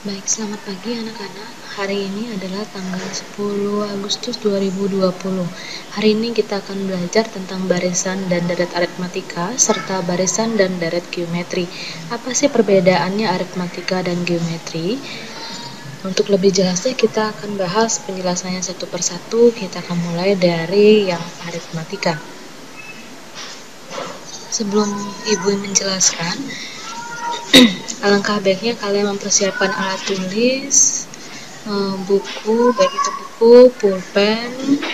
Baik, selamat pagi anak-anak. Hari ini adalah tanggal 10 Agustus 2020. Hari ini kita akan belajar tentang barisan dan deret aritmatika serta barisan dan deret geometri. Apa sih perbedaannya aritmatika dan geometri? Untuk lebih jelasnya kita akan bahas penjelasannya satu persatu. Kita akan mulai dari yang aritmatika. Sebelum Ibu menjelaskan, alangkah baiknya kalian mempersiapkan alat tulis, buku, baik itu buku, pulpen,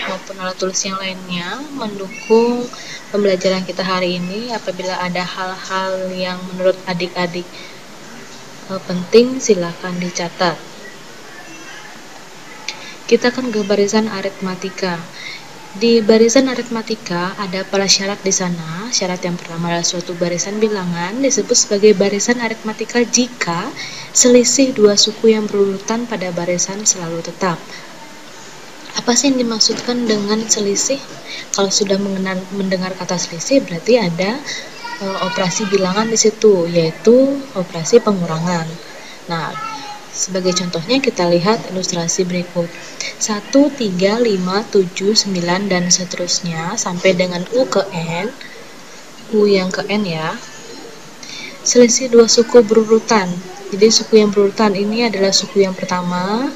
maupun alat tulis yang lainnya mendukung pembelajaran kita hari ini. Apabila ada hal-hal yang menurut adik-adik penting, silakan dicatat. Kita akan ke barisan aritmatika. Di barisan aritmatika ada para syarat di sana. Syarat yang pertama adalah suatu barisan bilangan disebut sebagai barisan aritmatika jika selisih dua suku yang berurutan pada barisan selalu tetap. Apa sih yang dimaksudkan dengan selisih? Kalau sudah mendengar kata selisih, berarti ada operasi bilangan di situ, yaitu operasi pengurangan. Nah, sebagai contohnya kita lihat ilustrasi berikut. 1, 3, 5, 7, 9, dan seterusnya sampai dengan U ke N. U yang ke N ya. Selisih dua suku berurutan. Jadi suku yang berurutan ini adalah suku yang pertama,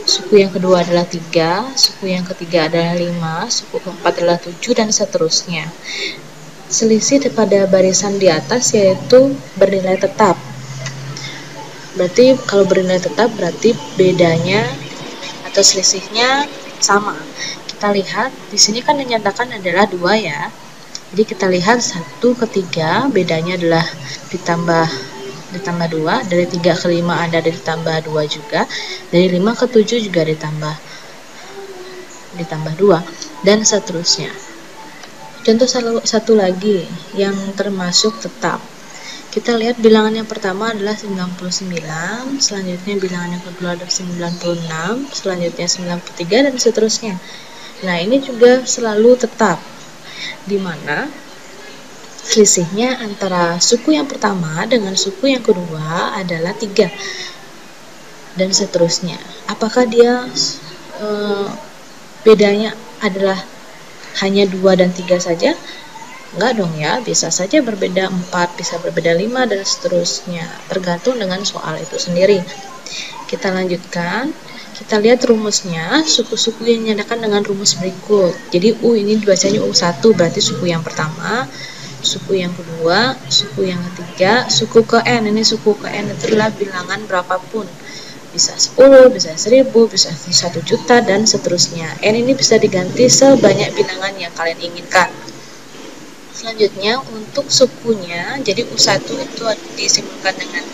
suku yang kedua adalah 3, suku yang ketiga adalah 5, suku keempat adalah 7, dan seterusnya. Selisih pada barisan di atas yaitu bernilai tetap. Berarti kalau bernilai tetap berarti bedanya atau selisihnya sama. Kita lihat di sini kan dinyatakan adalah 2 ya. Jadi kita lihat 1 ke 3 bedanya adalah ditambah 2, dari 3 ke 5 ada ditambah 2 juga, dari 5 ke 7 juga ditambah 2, dan seterusnya. Contoh satu lagi yang termasuk tetap. Kita lihat bilangan yang pertama adalah 99, selanjutnya bilangan yang kedua adalah 96, selanjutnya 93, dan seterusnya. Nah, ini juga selalu tetap, di mana selisihnya antara suku yang pertama dengan suku yang kedua adalah 3, dan seterusnya. Apakah dia bedanya adalah hanya 2 dan 3 saja? Enggak dong ya, bisa saja berbeda 4, bisa berbeda 5, dan seterusnya, tergantung dengan soal itu sendiri. Kita lanjutkan, kita lihat rumusnya. Suku-suku yang dinyatakan dengan rumus berikut. Jadi U ini dibacanya U1, berarti suku yang pertama, suku yang kedua, suku yang ketiga, suku ke N. Ini suku ke N itu adalah bilangan berapapun, bisa 10, bisa 1000, bisa 1 juta, dan seterusnya. N ini bisa diganti sebanyak bilangan yang kalian inginkan. Selanjutnya untuk sukunya, jadi U1 itu disimbolkan dengan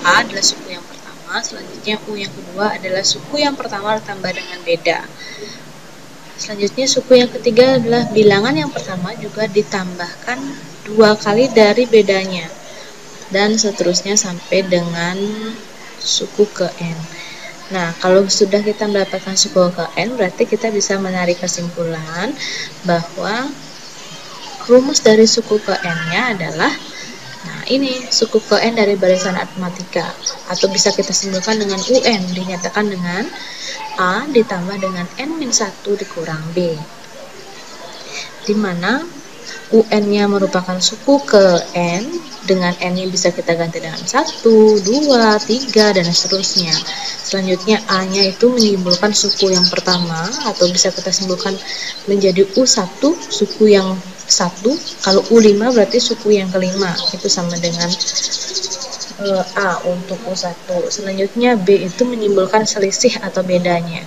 A adalah suku yang pertama, selanjutnya U yang kedua adalah suku yang pertama ditambah dengan beda. Selanjutnya suku yang ketiga adalah bilangan yang pertama juga ditambahkan 2 kali dari bedanya, dan seterusnya sampai dengan suku ke N. Nah, kalau sudah kita mendapatkan suku ke N, berarti kita bisa menarik kesimpulan bahwa rumus dari suku ke N-nya adalah, nah ini suku ke N dari barisan aritmatika, atau bisa kita simpulkan dengan UN, dinyatakan dengan A ditambah dengan N-1 dikurang B, di mana UN-nya merupakan suku ke N, dengan N-nya bisa kita ganti dengan 1, 2, 3, dan seterusnya. Selanjutnya A-nya itu menyimpulkan suku yang pertama, atau bisa kita simpulkan menjadi U1, suku yang 1. Kalau U5 berarti suku yang kelima, itu sama dengan A untuk U1. Selanjutnya B itu menyimpulkan selisih atau bedanya.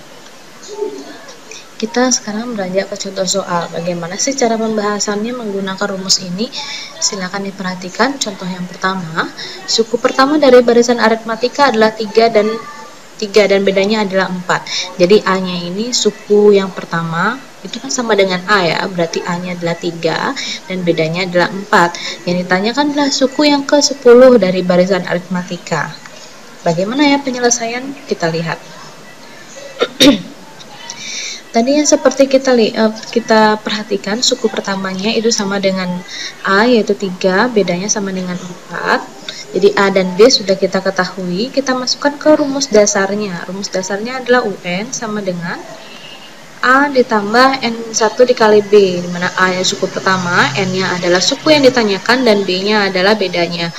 Kita sekarang beranjak ke contoh soal. Bagaimana sih cara pembahasannya menggunakan rumus ini? Silakan diperhatikan. Contoh yang pertama, suku pertama dari barisan aritmatika adalah 3 dan bedanya adalah 4. Jadi A-nya ini suku yang pertama itu kan sama dengan A ya, berarti A-nya adalah 3 dan bedanya adalah 4. Yang ditanyakan adalah suku yang ke-10 dari barisan aritmatika. Bagaimana ya penyelesaian? Kita lihat. Tadi yang seperti kita perhatikan, suku pertamanya itu sama dengan A, yaitu 3, bedanya sama dengan 4. Jadi A dan B sudah kita ketahui, kita masukkan ke rumus dasarnya. Rumus dasarnya adalah UN sama dengan A ditambah N1 dikali B, di mana A nya suku pertama, N-nya adalah suku yang ditanyakan, dan B-nya adalah bedanya.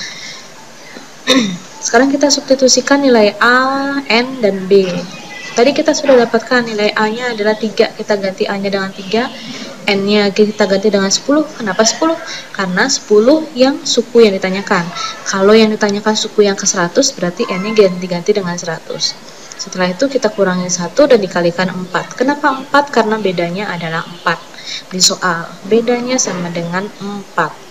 Sekarang kita substitusikan nilai A, N, dan B. Tadi kita sudah dapatkan nilai A-nya adalah 3, kita ganti A-nya dengan 3, N-nya kita ganti dengan 10. Kenapa 10? Karena 10 yang suku yang ditanyakan. Kalau yang ditanyakan suku yang ke 100, berarti N-nya ganti dengan 100. Setelah itu kita kurangi 1 dan dikalikan 4. Kenapa 4? Karena bedanya adalah 4. Di soal, bedanya sama dengan 4.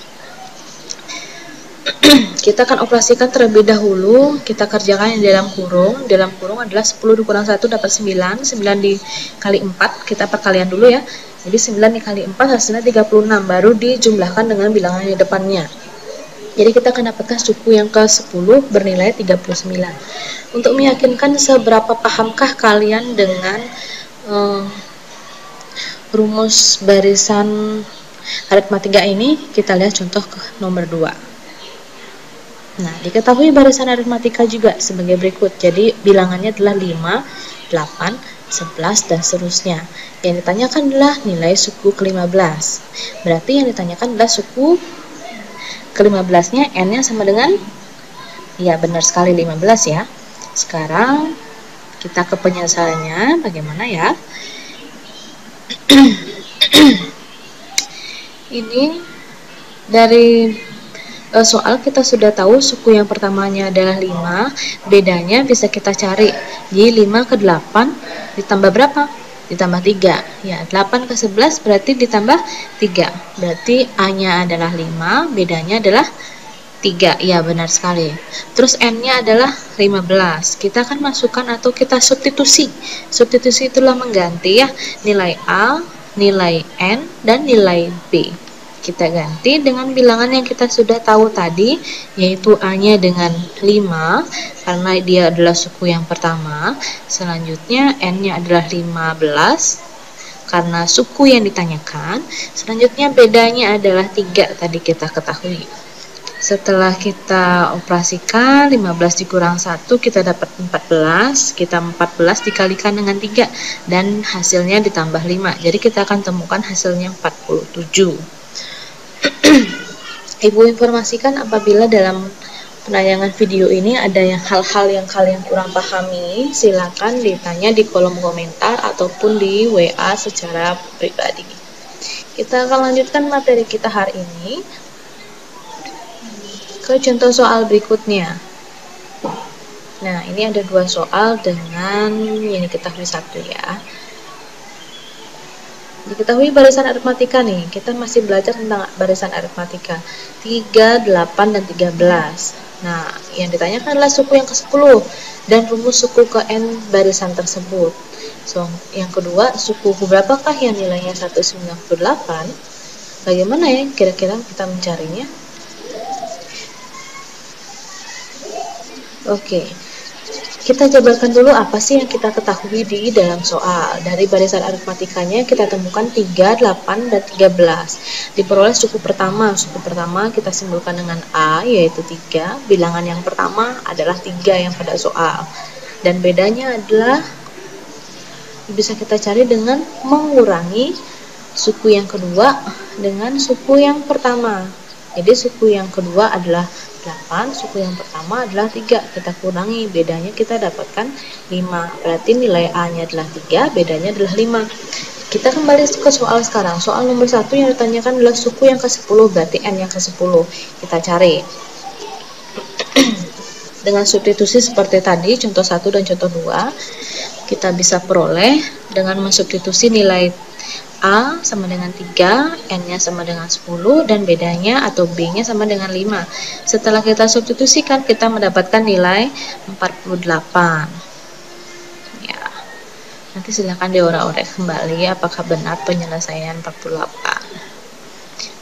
Kita akan operasikan terlebih dahulu. Kita kerjakan yang dalam kurung. Dalam kurung adalah 10 dikurang 1 dapat 9. 9 dikali 4, kita perkalian dulu ya. Jadi 9 dikali 4 hasilnya 36. Baru dijumlahkan dengan bilangan di depannya. Jadi kita akan dapatkan suku yang ke-10 bernilai 39. Untuk meyakinkan seberapa pahamkah kalian dengan rumus barisan aritmatika ini, kita lihat contoh ke nomor 2. Nah, diketahui barisan aritmatika juga sebagai berikut. Jadi bilangannya adalah 5, 8, 11, dan seterusnya. Yang ditanyakan adalah nilai suku ke-15. Berarti yang ditanyakan adalah suku ke-15-nya, N-nya sama dengan, ya benar sekali 15 ya. Sekarang kita ke penyelesaiannya, bagaimana ya? Ini dari soal kita sudah tahu suku yang pertamanya adalah 5, bedanya bisa kita cari. Jadi 5 ke 8 ditambah berapa? Ditambah 3. Ya, 8 ke 11 berarti ditambah 3. Berarti A-nya adalah 5, bedanya adalah 3. Ya, benar sekali. Terus N-nya adalah 15. Kita akan masukkan atau kita substitusi. Substitusi itulah mengganti ya, nilai A, nilai N, dan nilai B. Kita ganti dengan bilangan yang kita sudah tahu tadi, yaitu A-nya dengan 5, karena dia adalah suku yang pertama. Selanjutnya N-nya adalah 15, karena suku yang ditanyakan. Selanjutnya bedanya adalah 3, tadi kita ketahui. Setelah kita operasikan, 15 dikurang 1, kita dapat 14. Kita 14 dikalikan dengan 3, dan hasilnya ditambah 5. Jadi kita akan temukan hasilnya 47. Ibu informasikan apabila dalam penayangan video ini ada hal-hal yang kalian kurang pahami, silakan ditanya di kolom komentar ataupun di WA secara pribadi. Kita akan lanjutkan materi kita hari ini ke contoh soal berikutnya. Nah, ini ada 2 soal dengan yang diketahui 1 ya. Diketahui barisan aritmatika nih, kita masih belajar tentang barisan aritmatika 3, 8, dan 13. Nah, yang ditanyakan adalah suku yang ke-10 dan rumus suku ke N barisan tersebut. So, yang kedua, suku berapakah yang nilainya 198? Bagaimana ya kira-kira kita mencarinya? Oke. Kita jabarkan dulu apa sih yang kita ketahui di dalam soal. Dari barisan aritmatikanya kita temukan 3, 8, dan 13. Diperoleh suku pertama. Suku pertama kita simbolkan dengan A, yaitu 3. Bilangan yang pertama adalah 3 yang pada soal. Dan bedanya adalah bisa kita cari dengan mengurangi suku yang kedua dengan suku yang pertama. Jadi suku yang kedua adalah 8, suku yang pertama adalah 3. Kita kurangi, bedanya kita dapatkan 5. Berarti nilai A-nya adalah 3, bedanya adalah 5. Kita kembali ke soal sekarang. Soal nomor 1 yang ditanyakan adalah suku yang ke-10, berarti N yang ke-10. Kita cari. Dengan substitusi seperti tadi, contoh 1 dan contoh 2, kita bisa peroleh dengan mensubstitusi nilai A sama dengan 3, N-nya sama dengan 10, dan bedanya atau B-nya sama dengan 5. Setelah kita substitusikan, kita mendapatkan nilai 48. Ya. Nanti silakan diorek-orek kembali apakah benar penyelesaian 48.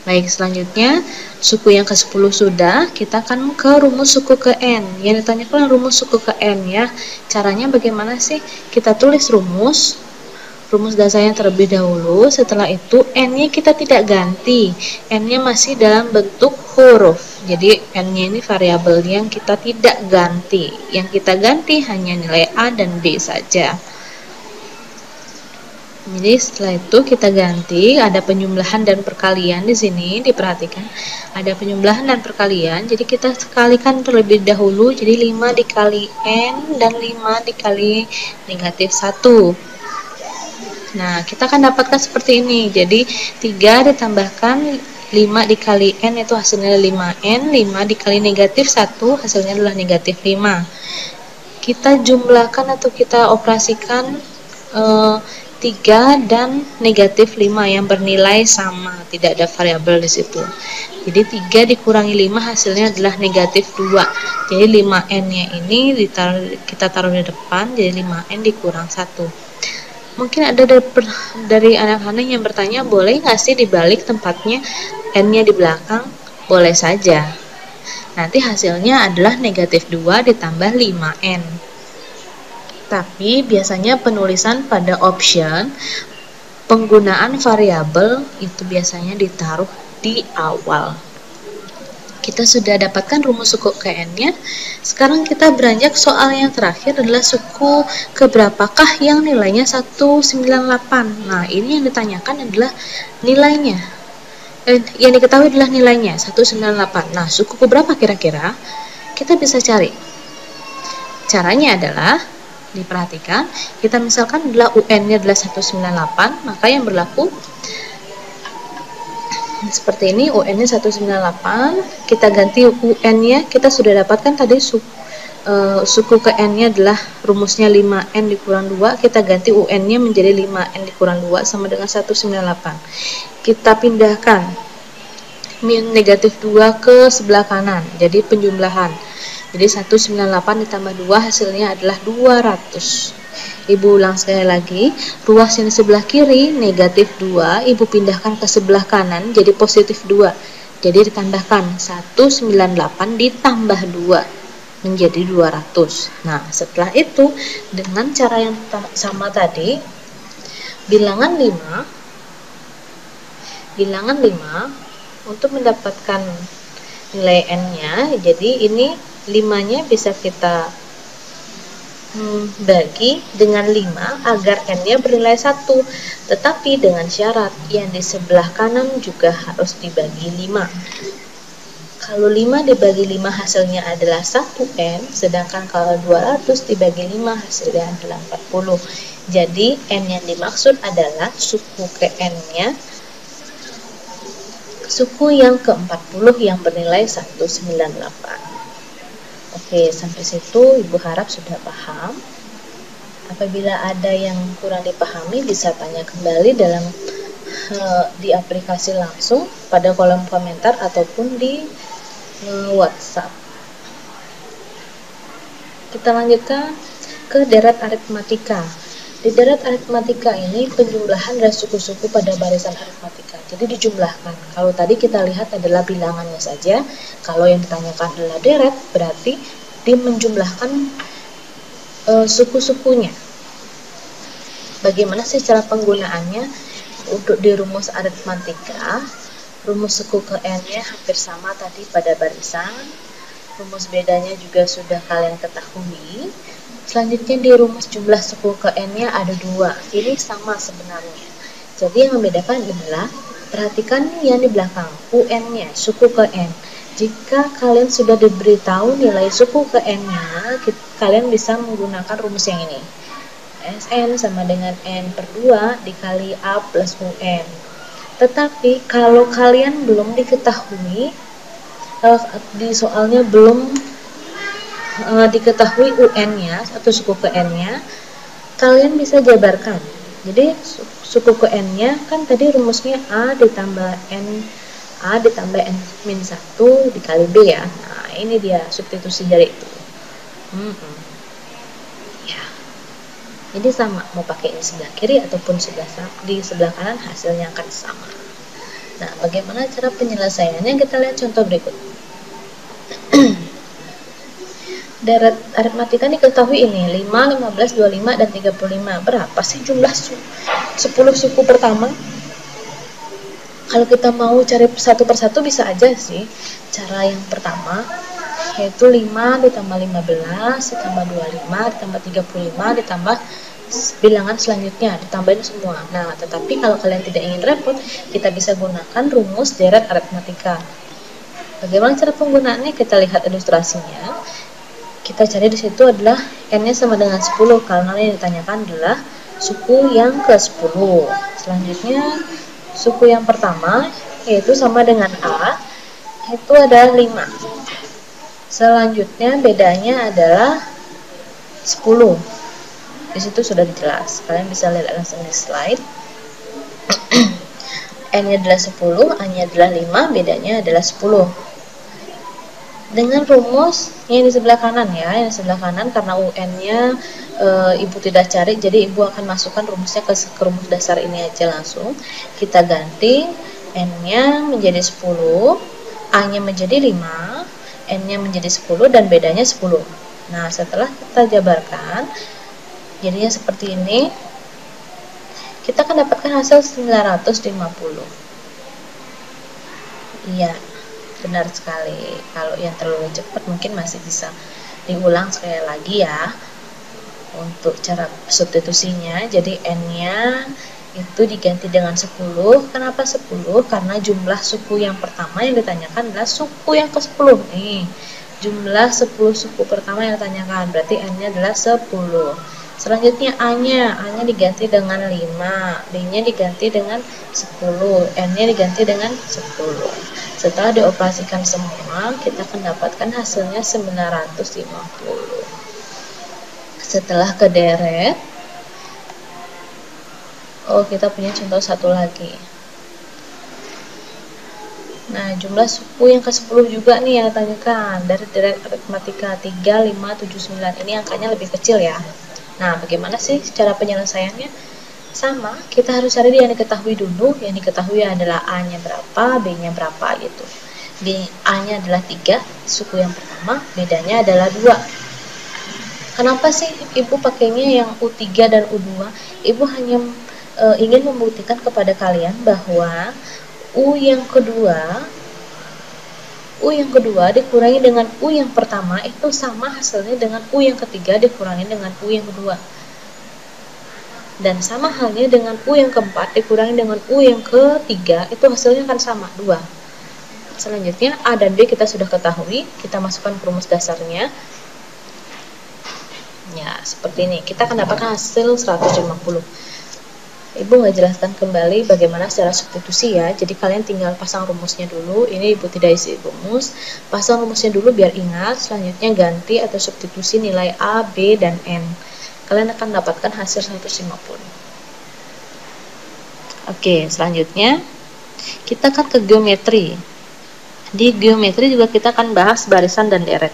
Baik, selanjutnya suku yang ke-10 sudah, kita akan ke rumus suku ke N. Yang ditanyakan rumus suku ke N ya. Caranya bagaimana sih? Kita tulis rumus rumus dasarnya terlebih dahulu. Setelah itu n-nya kita tidak ganti, n-nya masih dalam bentuk huruf. Jadi n-nya ini variabel yang kita tidak ganti. Yang kita ganti hanya nilai a dan b saja. Jadi setelah itu kita ganti, ada penjumlahan dan perkalian di sini, diperhatikan. Ada penjumlahan dan perkalian, jadi kita kalikan terlebih dahulu, jadi 5 dikali n dan 5 dikali negatif 1. Nah, kita akan dapatkan seperti ini. Jadi 3 ditambahkan 5 dikali n itu hasilnya 5n, 5 dikali negatif 1 hasilnya adalah negatif 5. Kita jumlahkan atau kita operasikan 3 dan negatif 5 yang bernilai sama, tidak ada variabel di situ. Jadi 3 dikurangi 5 hasilnya adalah negatif 2. Jadi 5n-nya ini kita taruh di depan, jadi 5n dikurang 1. Mungkin ada dari anak-anak yang bertanya, boleh nggak sih dibalik tempatnya n-nya di belakang? Boleh saja. Nanti hasilnya adalah negatif 2 ditambah 5n. Tapi biasanya penulisan pada option penggunaan variabel itu biasanya ditaruh di awal. Kita sudah dapatkan rumus suku ke n-nya. Sekarang kita beranjak soal yang terakhir adalah suku keberapakah yang nilainya 198. Nah, ini yang ditanyakan adalah nilainya. Yang diketahui adalah nilainya 198. Nah, suku keberapa kira-kira? Kita bisa cari. Caranya adalah diperhatikan, kita misalkan adalah UN-nya adalah 198, maka yang berlaku seperti ini, UN-nya 198, kita ganti UN-nya, kita sudah dapatkan tadi suku ke N-nya adalah rumusnya 5N dikurang 2, kita ganti UN-nya menjadi 5N dikurang 2 sama dengan 198. Kita pindahkan min negatif 2 ke sebelah kanan, jadi penjumlahan. Jadi 198 ditambah 2 hasilnya adalah 200. Ibu ulang sekali lagi, ruas yang di sebelah kiri negatif 2, ibu pindahkan ke sebelah kanan jadi positif 2. Jadi ditambahkan 198 ditambah 2 menjadi 200. Nah, setelah itu dengan cara yang sama tadi, bilangan 5 untuk mendapatkan nilai n-nya, jadi ini 5-nya bisa kita bagi dengan 5 agar n-nya bernilai 1, tetapi dengan syarat yang di sebelah kanan juga harus dibagi 5. Kalau 5 dibagi 5 hasilnya adalah 1n, sedangkan kalau 200 dibagi 5 hasilnya adalah 40. Jadi n yang dimaksud adalah suku ke n-nya, suku yang ke-40 yang bernilai 198. Oke, sampai situ Ibu harap sudah paham. Apabila ada yang kurang dipahami bisa tanya kembali di aplikasi langsung pada kolom komentar ataupun di WhatsApp. Kita lanjutkan ke deret aritmatika. Di deret aritmatika ini penjumlahan dari suku-suku pada barisan aritmatika. Jadi dijumlahkan. Kalau tadi kita lihat adalah bilangannya saja, kalau yang ditanyakan adalah deret, berarti menjumlahkan suku-sukunya. Bagaimana sih cara penggunaannya? Untuk di rumus aritmatika, rumus suku ke n-nya hampir sama tadi pada barisan. Rumus bedanya juga sudah kalian ketahui. Selanjutnya di rumus jumlah suku ke n-nya ada 2. Ini sama sebenarnya. Jadi yang membedakan adalah perhatikan yang di belakang, UN-nya, suku ke n. Jika kalian sudah diberitahu nilai suku ke n-nya, kalian bisa menggunakan rumus yang ini. Sn sama dengan n per 2 dikali a plus un. Tetapi kalau kalian belum diketahui, di soalnya belum diketahui UN-nya atau suku ke n-nya, kalian bisa jabarkan. Jadi suku ke n-nya kan tadi rumusnya a ditambah n min 1 dikali b ya. Nah, ini dia substitusi dari itu. Ya. Jadi sama, mau pakai ini sebelah kiri ataupun di sebelah kanan hasilnya akan sama. Nah, bagaimana cara penyelesaiannya? Kita lihat contoh berikut. deret aritmatika diketahui ini 5, 15, 25, dan 35. Berapa sih jumlah 10 suku pertama? Kalau kita mau cari satu persatu bisa aja sih. Cara yang pertama yaitu 5 ditambah 15 ditambah 25 ditambah 35 ditambah bilangan selanjutnya, ditambahin semua. Nah, tetapi kalau kalian tidak ingin repot, kita bisa gunakan rumus deret aritmatika. Bagaimana cara penggunaannya? Kita lihat ilustrasinya. Kita cari di situ adalah n-nya sama dengan 10 karena yang ditanyakan adalah suku yang ke-10. Selanjutnya suku yang pertama yaitu sama dengan A, itu ada 5. Selanjutnya bedanya adalah 10. Di situ sudah jelas. Kalian bisa lihat langsung di slide. N-nya adalah 10, A-nya adalah 5, bedanya adalah 10. Dengan rumus yang di sebelah kanan ya, yang di sebelah kanan karena UN-nya ibu tidak cari, jadi ibu akan masukkan rumusnya ke rumus dasar ini aja langsung. Kita ganti N-nya menjadi 10, A-nya menjadi 5, N-nya menjadi 10, dan bedanya 10. Nah, setelah kita jabarkan, jadinya seperti ini. Kita akan dapatkan hasil 950. Iya, benar sekali. Kalau yang terlalu cepat mungkin masih bisa diulang sekali lagi ya untuk cara substitusinya. Jadi N-nya itu diganti dengan 10. Kenapa 10? Karena jumlah suku yang pertama yang ditanyakan adalah suku yang ke-10 nih. Jumlah 10 suku pertama yang ditanyakan, berarti N-nya adalah 10. Selanjutnya A-nya diganti dengan 5, D-nya diganti dengan 10, N-nya diganti dengan 10. Setelah dioperasikan semua, kita akan dapatkan hasilnya 950. Setelah kederet, kita punya contoh satu lagi. Nah, jumlah suku yang ke-10 juga nih yang ditanyakan dari deret aritmatika 3, 5, 7, 9. Ini angkanya lebih kecil ya. Nah, bagaimana sih cara penyelesaiannya? Sama, kita harus cari yang diketahui dulu. Yang diketahui adalah A-nya berapa, B-nya berapa gitu. A-nya adalah 3, suku yang pertama, bedanya adalah 2. Kenapa sih ibu pakainya yang U3 dan U2? Ibu hanya ingin membuktikan kepada kalian bahwa U yang kedua dikurangi dengan U yang pertama itu sama hasilnya dengan U yang ketiga dikurangi dengan U yang kedua. Dan sama halnya dengan U yang keempat dikurangi dengan U yang ketiga, itu hasilnya akan sama, 2. Selanjutnya A dan B kita sudah ketahui, kita masukkan ke rumus dasarnya. Ya, seperti ini. Kita akan dapatkan hasil 150. Ibu nggak jelaskan kembali bagaimana secara substitusi ya, jadi kalian tinggal pasang rumusnya dulu. Ini ibu tidak isi rumus, pasang rumusnya dulu biar ingat. Selanjutnya ganti atau substitusi nilai A, B, dan N. Kalian akan dapatkan hasil 150. Oke, selanjutnya kita akan ke geometri. Di geometri juga kita akan bahas barisan dan deret.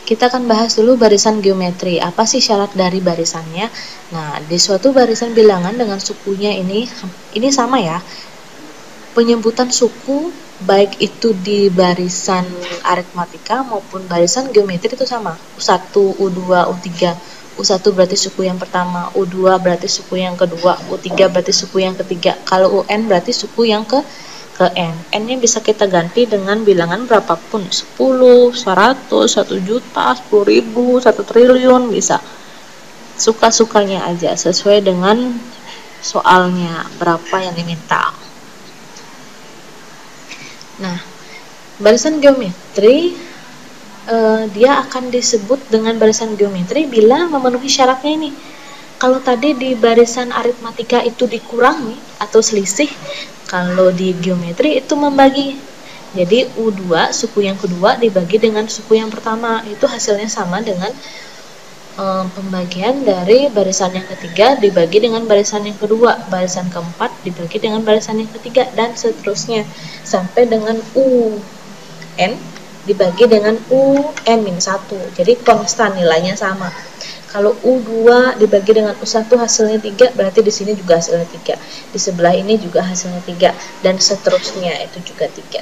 Kita akan bahas dulu barisan geometri. Apa sih syarat dari barisannya? Nah, di suatu barisan bilangan dengan sukunya ini sama ya. Penyebutan suku baik itu di barisan aritmatika maupun barisan geometri itu sama. U1, U2, U3. U1 berarti suku yang pertama, U2 berarti suku yang kedua, U3 berarti suku yang ketiga. Kalau UN berarti suku yang ke N. N-nya bisa kita ganti dengan bilangan berapapun, 10, 100, 1 juta, 10.000, 1 triliun, bisa. Suka-sukanya aja, sesuai dengan soalnya, berapa yang diminta. Nah, barisan geometri, dia akan disebut dengan barisan geometri bila memenuhi syaratnya ini. Kalau tadi di barisan aritmatika itu dikurangi atau selisih, kalau di geometri itu membagi. Jadi U2 suku yang kedua dibagi dengan suku yang pertama, itu hasilnya sama dengan pembagian dari barisan yang ketiga dibagi dengan barisan yang kedua, barisan keempat dibagi dengan barisan yang ketiga, dan seterusnya sampai dengan UN dibagi dengan UN-1. Jadi konstan nilainya sama. Kalau U2 dibagi dengan U1 hasilnya 3, berarti di sini juga hasilnya 3. Di sebelah ini juga hasilnya 3, dan seterusnya itu juga 3.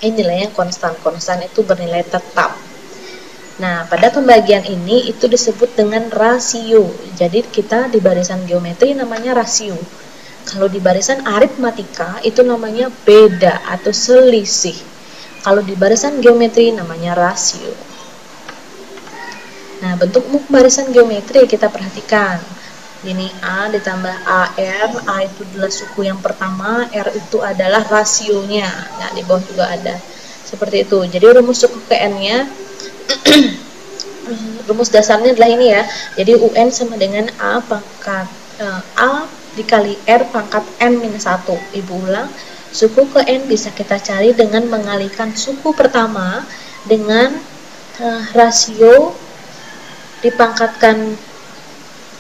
Ini nilainya konstan. Konstan itu bernilai tetap. Nah, pada pembagian ini itu disebut dengan rasio. Jadi kita di barisan geometri namanya rasio. Kalau di barisan aritmatika itu namanya beda atau selisih. Kalau di barisan geometri namanya rasio. Nah, bentuk barisan geometri kita perhatikan. Ini A ditambah AR, A itu adalah suku yang pertama, R itu adalah rasionya. Nah, di bawah juga ada. Seperti itu. Jadi rumus suku ke N-nya rumus dasarnya adalah ini ya. Jadi UN sama dengan A pangkat A dikali R pangkat N-1. Ibu ulang, suku ke N bisa kita cari dengan mengalihkan suku pertama dengan rasio dipangkatkan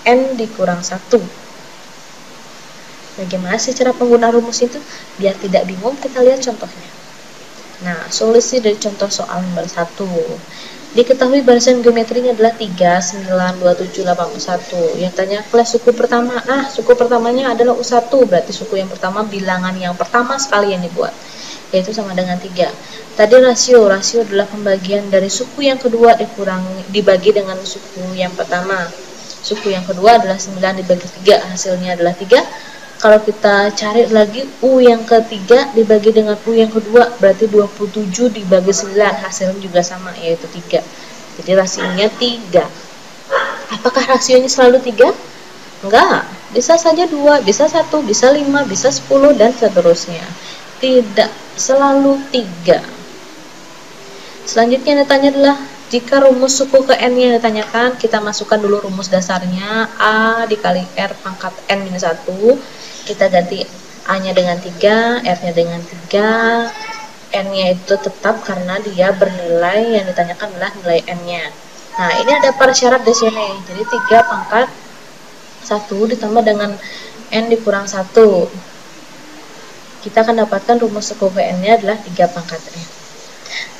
N dikurang 1. Bagaimana sih cara penggunaan rumus itu? Biar tidak bingung, kita lihat contohnya. Nah, solusi dari contoh soal nomor 1. Diketahui barisan geometrinya adalah 3, 9, 27, 81. Yang tanya kelas suku pertama. Nah, suku pertamanya adalah U1, berarti suku yang pertama bilangan yang pertama sekali yang dibuat, yaitu sama dengan 3. Tadi rasio adalah pembagian dari suku yang kedua dibagi dengan suku yang pertama. Suku yang kedua adalah 9 dibagi 3, hasilnya adalah 3. Kalau kita cari lagi U yang ketiga dibagi dengan U yang kedua, berarti 27 dibagi 9, hasilnya juga sama, yaitu 3. Jadi rasionya 3. Apakah rasionya selalu 3? Enggak, bisa saja 2, bisa 1, bisa 5, bisa 10, dan seterusnya. Tidak selalu 3. Selanjutnya yang ditanya adalah, jika rumus suku ke N yang ditanyakan, kita masukkan dulu rumus dasarnya, A dikali R pangkat N-1. Kita ganti A-nya dengan 3, R-nya dengan 3, N-nya itu tetap karena dia bernilai, yang ditanyakan adalah nilai N-nya. Nah, ini ada persyarat di sini. Jadi 3 pangkat 1 ditambah dengan N dikurang 1. Kita akan dapatkan rumus suku ke N-nya adalah 3 pangkat N.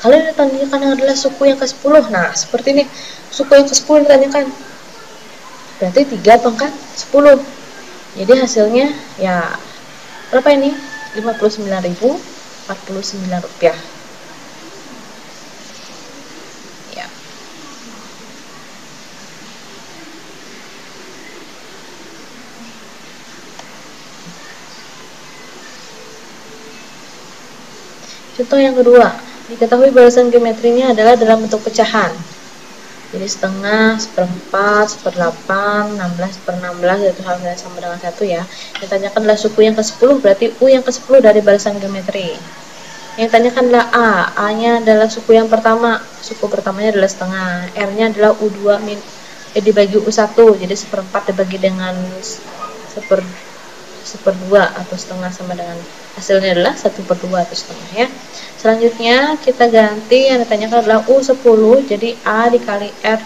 Kalau yang ditanyakan adalah suku yang ke-10, nah seperti ini, suku yang ke-10 ditanyakan, berarti 3 pangkat 10. Jadi hasilnya ya berapa ini? 59.049 rupiah. Ya. Contoh yang kedua, diketahui barisan geometrinya adalah dalam bentuk pecahan. Jadi setengah, seperempat, seperdelapan, 16, seper-16, itu hasilnya sama dengan 1 ya. Ditanyakan adalah suku yang ke-10, berarti U yang ke-10 dari barisan geometri. Yang ditanyakan adalah A-nya adalah suku yang pertama, suku pertamanya adalah setengah, R-nya adalah U2 dibagi U1, jadi seperempat dibagi dengan seperdua atau setengah sama dengan, hasilnya adalah 1/2 atau setengah ya. Selanjutnya kita ganti, yang ditanyakan adalah U10, jadi A dikali R,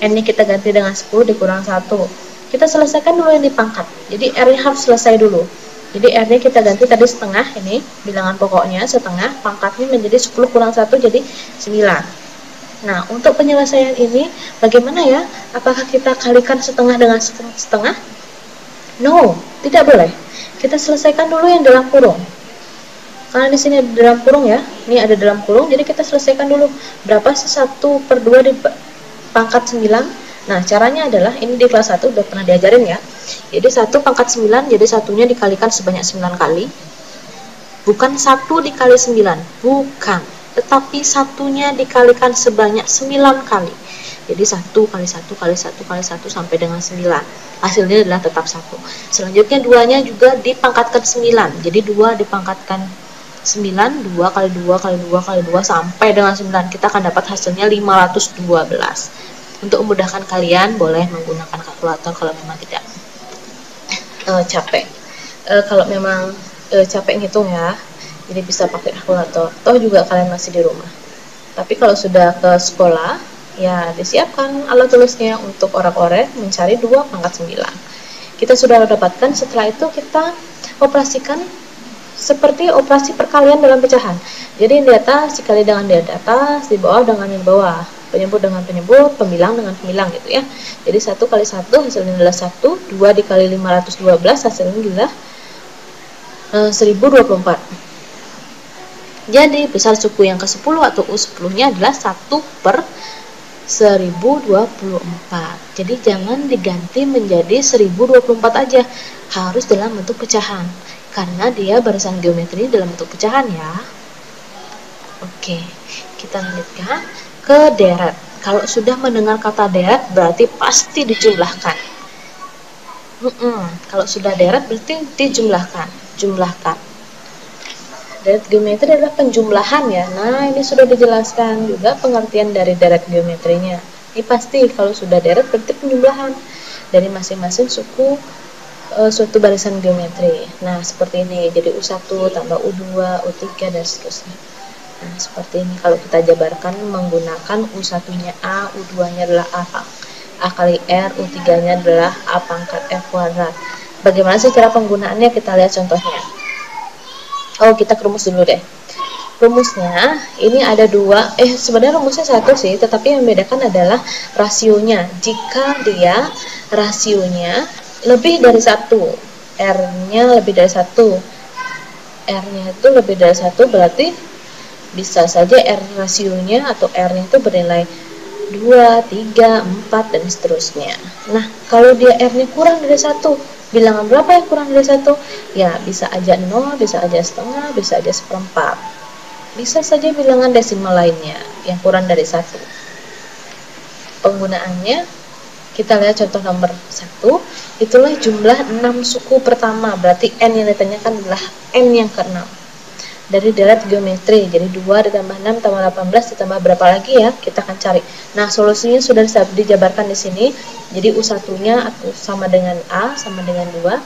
N-nya kita ganti dengan 10 dikurang 1. Kita selesaikan dulu yang dipangkat, jadi R-nya harus selesai dulu. Jadi R-nya kita ganti tadi setengah, ini bilangan pokoknya setengah, pangkatnya menjadi 10 kurang 1 jadi 9. Nah, untuk penyelesaian ini bagaimana ya? Apakah kita kalikan setengah dengan setengah? No, tidak boleh. Kita selesaikan dulu yang dalam kurung. Karena di sini ada dalam kurung ya, ini ada dalam kurung, jadi kita selesaikan dulu. Berapa sih 1/2 di pangkat 9? Nah, caranya adalah, ini di kelas 1 udah pernah diajarin ya. Jadi 1 pangkat 9, jadi satunya dikalikan sebanyak 9 kali. Bukan 1 dikali 9, bukan. Tetapi satunya dikalikan sebanyak 9 kali. Jadi 1 kali 1 kali 1 kali 1 sampai dengan 9. Hasilnya adalah tetap 1. Selanjutnya 2-nya juga dipangkatkan 9. Jadi 2 dipangkatkan 9, 2 kali 2 kali 2 kali 2 sampai dengan 9. Kita akan dapat hasilnya 512. Untuk memudahkan kalian boleh menggunakan kalkulator kalau memang tidak capek. Kalau memang capek ngitung ya, jadi bisa pakai kalkulator. Toh juga kalian masih di rumah. Tapi kalau sudah ke sekolah, ya disiapkan alat tulisnya untuk orak-orek mencari 2 pangkat 9. Kita sudah dapatkan, setelah itu kita operasikan seperti operasi perkalian dalam pecahan. Jadi di atas dikali dengan di atas, di bawah dengan di bawah, penyebut dengan penyebut, pembilang dengan pembilang gitu ya. Jadi 1 kali 1 hasilnya adalah 1, 2 dikali 512 hasilnya adalah 1024. Jadi besar suku yang ke-10 atau U10-nya adalah 1/1000. 1024. Jadi jangan diganti menjadi 1024 aja, harus dalam bentuk pecahan karena dia barisan geometri dalam bentuk pecahan ya. Oke, kita lanjutkan ke deret. Kalau sudah mendengar kata deret berarti pasti dijumlahkan. Kalau sudah deret berarti dijumlahkan, jumlahkan. Deret geometri adalah penjumlahan ya. Nah, ini sudah dijelaskan juga pengertian dari deret geometrinya. Ini pasti kalau sudah deret berarti penjumlahan dari masing-masing suku suatu barisan geometri. Nah, seperti ini. Jadi U1 tambah U2, U3 dan seterusnya. Nah, seperti ini kalau kita jabarkan menggunakan U1-nya A, U2-nya adalah A kali R, U3-nya adalah A pangkat R kuadrat. Bagaimana sih cara penggunaannya? Kita lihat contohnya. Oh, kita ke rumus dulu deh. Rumusnya ini ada dua, sebenarnya rumusnya satu sih, tetapi yang membedakan adalah rasionya. Jika dia rasionya lebih dari 1, R-nya lebih dari 1, R-nya itu lebih dari 1 berarti bisa saja R rasionya atau R-nya itu bernilai 2, 3, 4, dan seterusnya. Nah, kalau dia R-nya kurang dari 1, bilangan berapa yang kurang dari 1? Ya, bisa aja 0, bisa aja setengah, bisa aja seperempat. Bisa saja bilangan desimal lainnya yang kurang dari 1. Penggunaannya, kita lihat contoh nomor 1, itulah jumlah 6 suku pertama, berarti N yang ditanyakan adalah N yang ke-6. Dari deret geometri, jadi 2 ditambah 6 tambah 18 ditambah berapa lagi ya, kita akan cari. Nah, solusinya sudah dijabarkan di sini. Jadi U1-nya sama dengan A sama dengan 2,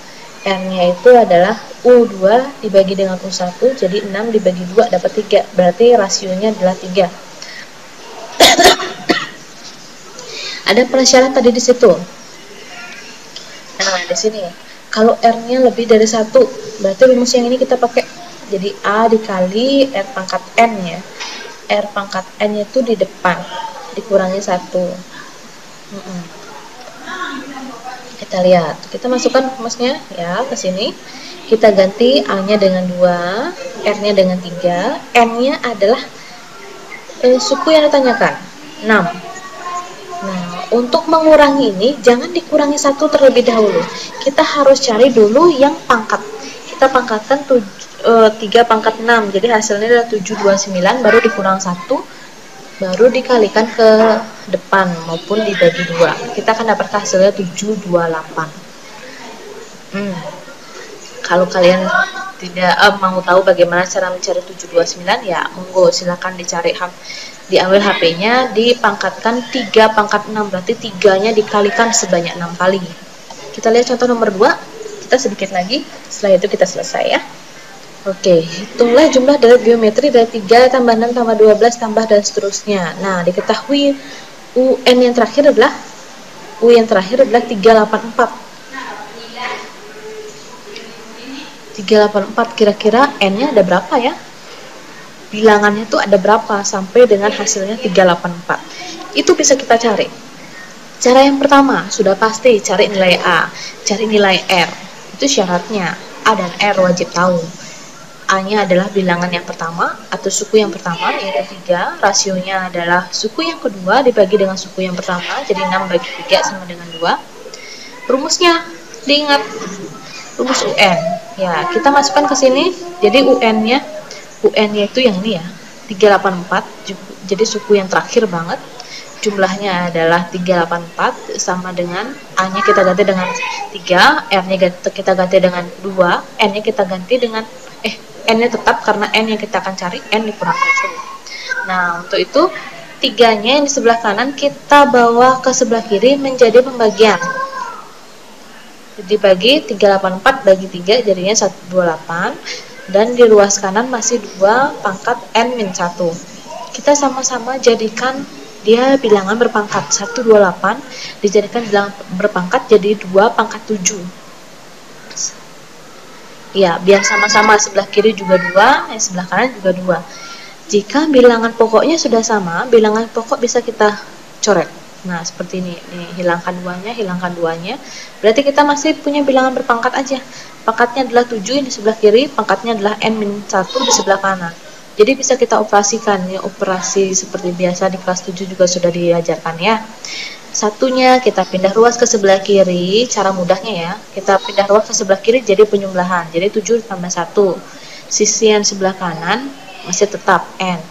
R-nya itu adalah U2 dibagi dengan U1, jadi 6 dibagi 2 dapat 3, berarti rasionya adalah 3. Ada prasyarat tadi di situ. Nah, di sini kalau R-nya lebih dari 1, berarti rumus yang ini kita pakai. Jadi A dikali R pangkat N ya. R pangkat N itu di depan, dikurangi 1. Kita lihat, kita masukkan rumusnya ya ke sini. Kita ganti A-nya dengan 2, R-nya dengan 3, N-nya adalah suku yang ditanyakan, 6. Nah, untuk mengurangi ini, jangan dikurangi 1 terlebih dahulu. Kita harus cari dulu yang pangkat. Kita pangkatkan 3 pangkat 6, jadi hasilnya adalah 729, baru dikurang 1, baru dikalikan ke depan maupun dibagi 2. Kita akan dapat hasilnya 728. Kalau kalian tidak mau tahu bagaimana cara mencari 729, ya monggo silakan dicari, diambil HP-nya, dipangkatkan 3 pangkat 6, berarti 3-nya dikalikan sebanyak 6 kali. Kita lihat contoh nomor 2, kita sedikit lagi, setelah itu kita selesai ya. Oke, hitunglah jumlah deret geometri dari 3 tambah 6 tambah 12 tambah dan seterusnya. Nah, diketahui UN yang terakhir adalah 384. 384, kira-kira N-nya ada berapa ya? Bilangannya tuh ada berapa sampai dengan hasilnya 384. Itu bisa kita cari. Cara yang pertama, sudah pasti cari nilai A, cari nilai R. Itu syaratnya, A dan R wajib tahu. A-nya adalah bilangan yang pertama atau suku yang pertama, yaitu 3. Rasionya adalah suku yang kedua dibagi dengan suku yang pertama, jadi 6 bagi 3 sama dengan 2. Rumusnya, diingat, rumus UN. Ya, kita masukkan ke sini, jadi UN-nya itu yang ini ya, 384, jadi suku yang terakhir banget. Jumlahnya adalah 384 sama dengan A-nya kita ganti dengan 3, R-nya kita ganti dengan 2, N-nya kita ganti dengan N-nya tetap karena N yang kita akan cari, N dikurang 1. Nah, untuk itu 3-nya yang di sebelah kanan kita bawa ke sebelah kiri menjadi pembagian. Dibagi 384 bagi 3 jadinya 128, dan di ruas kanan masih 2 pangkat N-1. Kita sama-sama jadikan dia bilangan berpangkat. 128 dijadikan bilangan berpangkat jadi 2 pangkat 7. Ya, biar sama-sama, sebelah kiri juga 2, yang sebelah kanan juga 2. Jika bilangan pokoknya sudah sama, bilangan pokok bisa kita coret. Nah, seperti ini. Nih, hilangkan 2-nya, berarti kita masih punya bilangan berpangkat aja. Pangkatnya adalah 7 di sebelah kiri, pangkatnya adalah N-1 di sebelah kanan. Jadi bisa kita operasikan ya, operasi seperti biasa di kelas 7 juga sudah diajarkan ya. Satunya kita pindah ruas ke sebelah kiri, cara mudahnya ya. Kita pindah ruas ke sebelah kiri jadi penyumblahan. Jadi 7 tambah 1. Sisi yang sebelah kanan masih tetap N.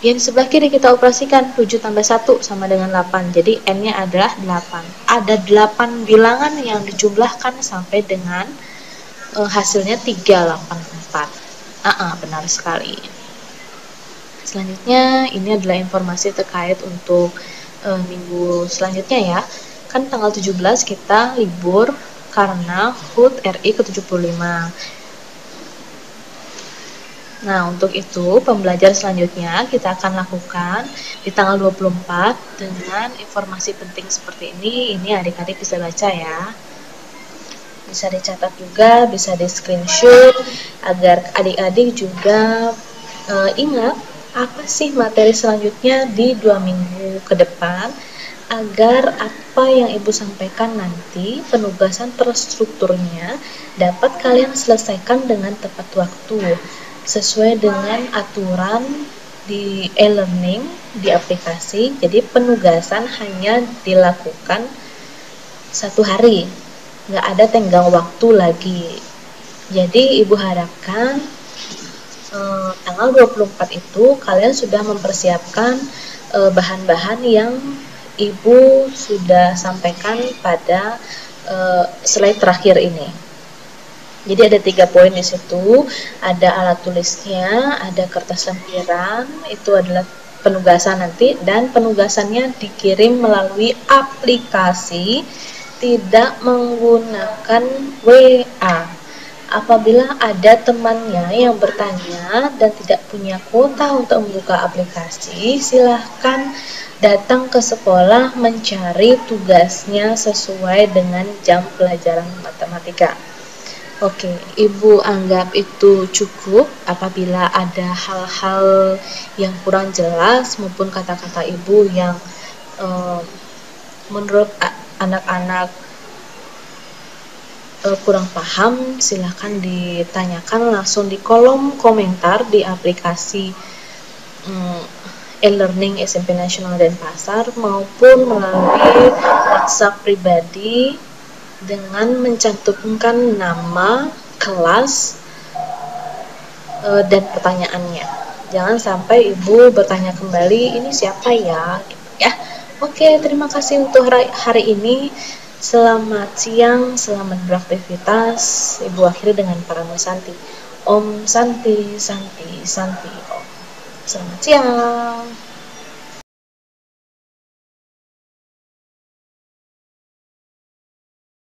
Yang sebelah kiri kita operasikan 7 tambah 1 sama dengan 8. Jadi N-nya adalah 8. Ada 8 bilangan yang dijumlahkan sampai dengan hasilnya 384. Benar sekali. Selanjutnya ini adalah informasi terkait untuk minggu selanjutnya ya. Kan tanggal 17 kita libur karena HUT RI ke-75. Nah, untuk itu pembelajaran selanjutnya kita akan lakukan di tanggal 24 dengan informasi penting seperti ini. Ini adik-adik bisa baca ya. Bisa dicatat juga, bisa di screenshot agar adik-adik juga ingat apa sih materi selanjutnya di 2 minggu ke depan, agar apa yang ibu sampaikan nanti penugasan terstrukturnya dapat kalian selesaikan dengan tepat waktu sesuai dengan aturan di e-learning di aplikasi. Jadi penugasan hanya dilakukan 1 hari, nggak ada tenggang waktu lagi. Jadi ibu harapkan tanggal 24 itu kalian sudah mempersiapkan bahan-bahan yang ibu sudah sampaikan pada slide terakhir ini. Jadi ada 3 poin di situ, ada alat tulisnya, ada kertas lempiran, itu adalah penugasan nanti, dan penugasannya dikirim melalui aplikasi, tidak menggunakan WA. Apabila ada temannya yang bertanya dan tidak punya kuota untuk membuka aplikasi, silahkan datang ke sekolah mencari tugasnya sesuai dengan jam pelajaran matematika. Oke, ibu anggap itu cukup. Apabila ada hal-hal yang kurang jelas maupun kata-kata ibu yang menurut anak-anak kurang paham, silahkan ditanyakan langsung di kolom komentar di aplikasi e-learning SMP Nasional Denpasar maupun melalui WhatsApp pribadi dengan mencantumkan nama, kelas, dan pertanyaannya. Jangan sampai ibu bertanya kembali, ini siapa ya? Ya, oke, terima kasih untuk hari ini. Selamat siang, selamat beraktivitas. Ibu akhiri dengan Parama Santi. Om Santi, Santi, Santi, Om. Selamat siang.